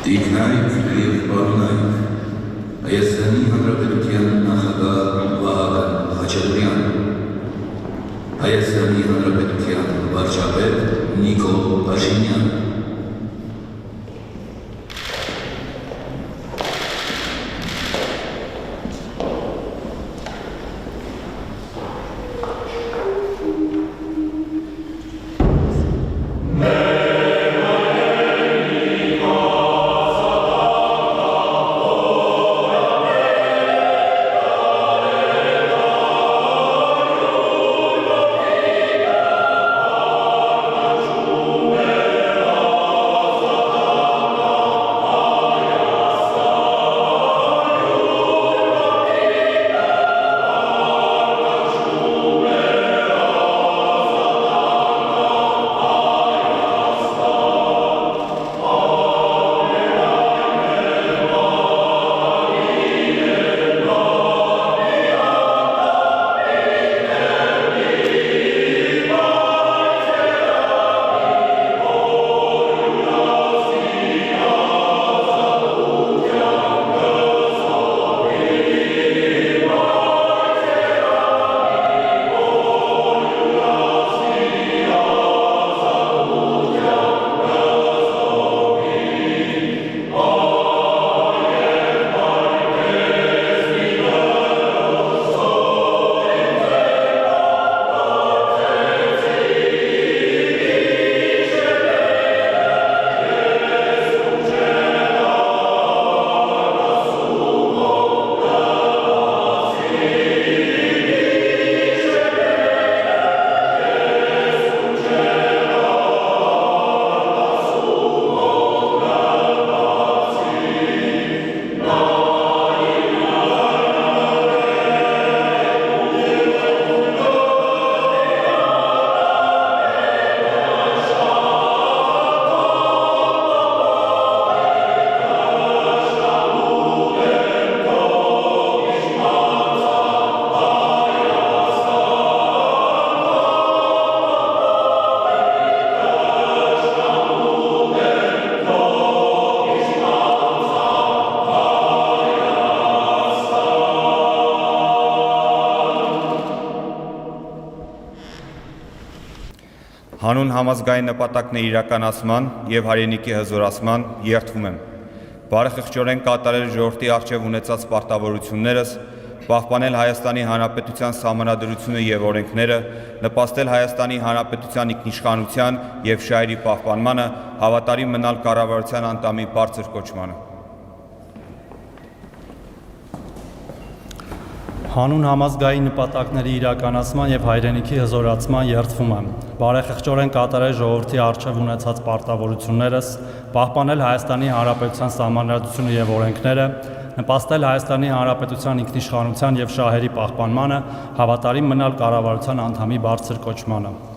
Տիկնայք և պարունայք, Հայաստանի Հանրապետության նախագահ Վահագն Խաչատուրյան, Հայաստանի Հանրապետության վարչապետ Նիկոլ Փաշինյան, Հանուն համազգային նպատակների իրականացման և հայրենիքի հզորացման երդվում եմ բարեխղճորեն կատարել ժողովրդի առջև ունեցած պարտավորություններս, պահպանել Հայաստանի Հանրապետության սահմանադրությունը և օրենքները, նպաստել Հայաստանի Հանրապետության ինքնիշխանության և շահերի պահպանմանը, հավատարիմ մնալ կառավարության անդամի բարձր կոչմանը։ Հանուն համազգային նպատակների իրականացման և հայրենիքի հզորացման երդվում եմ բարեխղճորեն կատարել ժողովրդի առջև ունեցած պարտավորություններս, պահպանել Հայաստանի Հանրապետության սահմանադրությունը և օրենքները, նպաստել Հայաստանի Հանրապետության ինքնիշխանության և շահերի պահպանմանը, հավատարիմ մնալ կառավարության անդամի բարձր կոչմանը։